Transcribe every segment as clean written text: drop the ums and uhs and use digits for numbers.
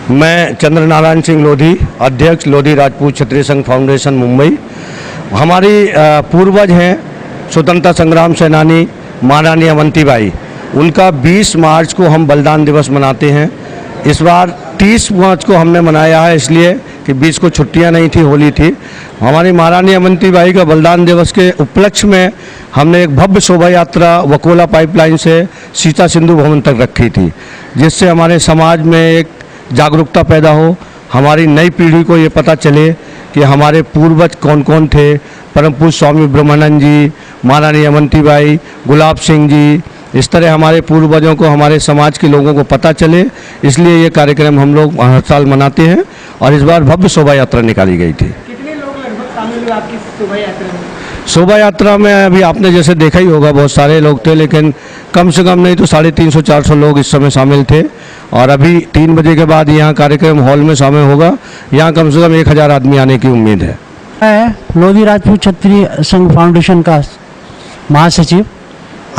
मैं चंद्र नारायण सिंह लोधी, अध्यक्ष लोधी राजपूत क्षत्रिय संघ फाउंडेशन मुंबई। हमारी पूर्वज हैं स्वतंत्रता संग्राम सेनानी महारानी अवंतीबाई, उनका 20 मार्च को हम बलिदान दिवस मनाते हैं। इस बार 30 मार्च को हमने मनाया है, इसलिए कि 20 को छुट्टियां नहीं थी, होली थी। हमारी महारानी अवंतीबाई का बलिदान दिवस के उपलक्ष्य में हमने एक भव्य शोभा यात्रा वकोला पाइपलाइन से सीता सिंधु भवन तक रखी थी, जिससे हमारे समाज में एक जागरूकता पैदा हो, हमारी नई पीढ़ी को ये पता चले कि हमारे पूर्वज कौन कौन थे। परम पूज्य स्वामी ब्रह्मानंद जी, महारानी अवंतीबाई, गुलाब सिंह जी, इस तरह हमारे पूर्वजों को, हमारे समाज के लोगों को पता चले, इसलिए ये कार्यक्रम हम लोग हर साल मनाते हैं। और इस बार भव्य शोभा यात्रा निकाली गई थी। कितने लोग लगभग शामिल हुए आपकी शोभा यात्रा में? शोभा यात्रा में अभी आपने जैसे देखा ही होगा, बहुत सारे लोग थे, लेकिन कम से कम नहीं तो 350-400 लोग इस समय शामिल थे। और अभी 3 बजे के बाद यहाँ कार्यक्रम हॉल में शामिल होगा। यहाँ कम से कम 1000 आदमी आने की उम्मीद है। मैं लोधी राजपूत क्षत्रिय संघ फाउंडेशन का महासचिव।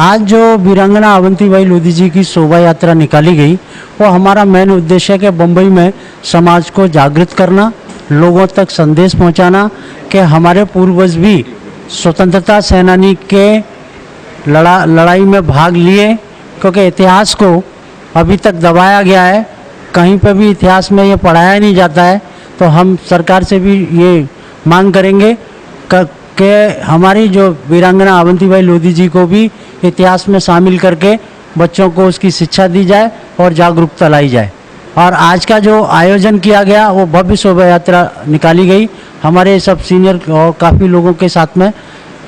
आज जो वीरांगना अवंतीबाई लोधी जी की शोभा यात्रा निकाली गई, वो हमारा मेन उद्देश्य है कि बम्बई में समाज को जागृत करना, लोगों तक संदेश पहुंचाना कि हमारे पूर्वज भी स्वतंत्रता सेनानी के लड़ाई में भाग लिए, क्योंकि इतिहास को अभी तक दबाया गया है, कहीं पर भी इतिहास में ये पढ़ाया नहीं जाता है। तो हम सरकार से भी ये मांग करेंगे कि हमारी जो वीरांगना अवंतीबाई लोधी जी को भी इतिहास में शामिल करके बच्चों को उसकी शिक्षा दी जाए और जागरूकता लाई जाए। और आज का जो आयोजन किया गया वो भव्य शोभा यात्रा निकाली गई। हमारे सब सीनियर और काफ़ी लोगों के साथ में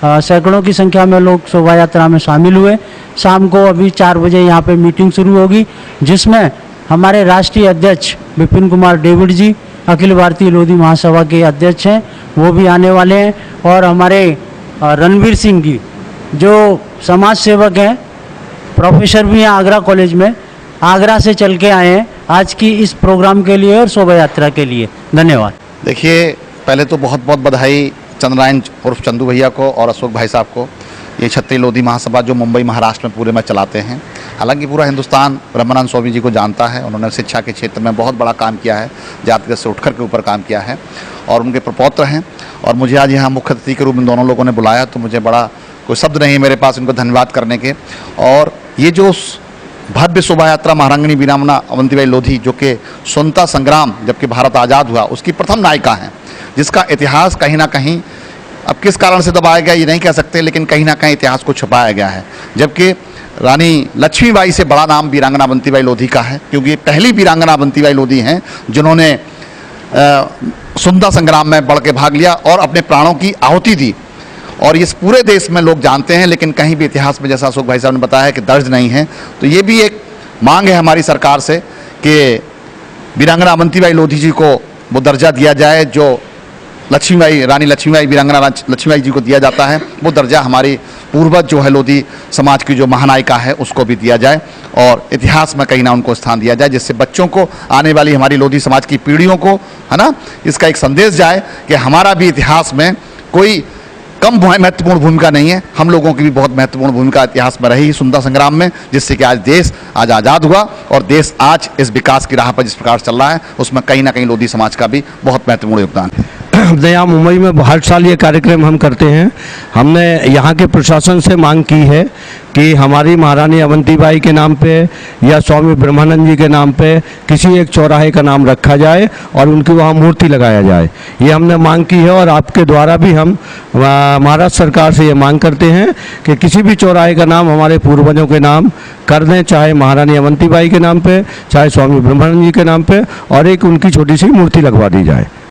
सैकड़ों की संख्या में लोग शोभा यात्रा में शामिल हुए। शाम को अभी 4 बजे यहाँ पे मीटिंग शुरू होगी, जिसमें हमारे राष्ट्रीय अध्यक्ष विपिन कुमार डेविड जी, अखिल भारतीय लोधी महासभा के अध्यक्ष हैं, वो भी आने वाले हैं। और हमारे रणवीर सिंह जी जो समाज सेवक हैं, प्रोफेसर भी हैं आगरा कॉलेज में, आगरा से चल के आए हैं आज की इस प्रोग्राम के लिए और शोभा यात्रा के लिए। धन्यवाद। देखिए, पहले तो बहुत बहुत बधाई चंद्रनारायण उर्फ चंदू भैया को और अशोक भाई साहब को। ये क्षत्रिय लोधी महासभा जो मुंबई महाराष्ट्र में पूरे में चलाते हैं। हालांकि पूरा हिंदुस्तान ब्रह्मानंद स्वामी जी को जानता है। उन्होंने शिक्षा के क्षेत्र में बहुत बड़ा काम किया है, जातिगत से उठकर के ऊपर काम किया है, और उनके प्रपौत्र हैं। और मुझे आज यहाँ मुख्य अतिथि के रूप में दोनों लोगों ने बुलाया, तो मुझे बड़ा कोई शब्द नहीं है मेरे पास उनको धन्यवाद करने के। और ये जो भव्य शोभा यात्रा महारानी वीरांगना अवंतीबाई लोधी, जो कि स्वतंत्रता संग्राम जबकि भारत आज़ाद हुआ उसकी प्रथम नायिका हैं, जिसका इतिहास कहीं ना कहीं अब किस कारण से दबाया गया ये नहीं कह सकते, लेकिन कहीं ना कहीं इतिहास को छुपाया गया है। जबकि रानी लक्ष्मीबाई से बड़ा नाम वीरांगना अवंतीबाई लोधी का है, क्योंकि ये पहली वीरांगना अवंतीबाई लोधी हैं जिन्होंने स्वतंत्रता संग्राम में बढ़ के भाग लिया और अपने प्राणों की आहुति दी। और इस पूरे देश में लोग जानते हैं, लेकिन कहीं भी इतिहास में, जैसा अशोक भाई साहब ने बताया है, कि दर्ज नहीं है। तो ये भी एक मांग है हमारी सरकार से कि वीरांगना अवंतीबाई लोधी जी को वो दर्जा दिया जाए जो रानी लक्ष्मीबाई, वीरांगना लक्ष्मीबाई जी को दिया जाता है। वो दर्जा हमारी पूर्वज जो है लोधी समाज की जो महानायिका है उसको भी दिया जाए, और इतिहास में कहीं ना उनको स्थान दिया जाए, जिससे बच्चों को, आने वाली हमारी लोधी समाज की पीढ़ियों को, है ना, इसका एक संदेश जाए कि हमारा भी इतिहास में कोई कम महत्वपूर्ण भूमिका नहीं है। हम लोगों की भी बहुत महत्वपूर्ण भूमिका इतिहास में रही स्वतंत्रता संग्राम में, जिससे कि आज देश आज आज़ाद हुआ, और देश आज इस विकास की राह पर जिस प्रकार चल रहा है उसमें कहीं ना कहीं लोधी समाज का भी बहुत महत्वपूर्ण योगदान है। यहाँ मुंबई में हर साल ये कार्यक्रम हम करते हैं। हमने यहाँ के प्रशासन से मांग की है कि हमारी महारानी अवंतीबाई के नाम पे या स्वामी ब्रह्मानंद जी के नाम पे किसी एक चौराहे का नाम रखा जाए और उनकी वहाँ मूर्ति लगाया जाए। ये हमने मांग की है, और आपके द्वारा भी हम महाराष्ट्र सरकार से ये मांग करते हैं कि किसी भी चौराहे का नाम हमारे पूर्वजों के नाम कर दें, चाहे महारानी अवंतीबाई के नाम पे, चाहे स्वामी ब्रह्मानंद जी के नाम पे, और एक उनकी छोटी सी मूर्ति लगवा दी जाए।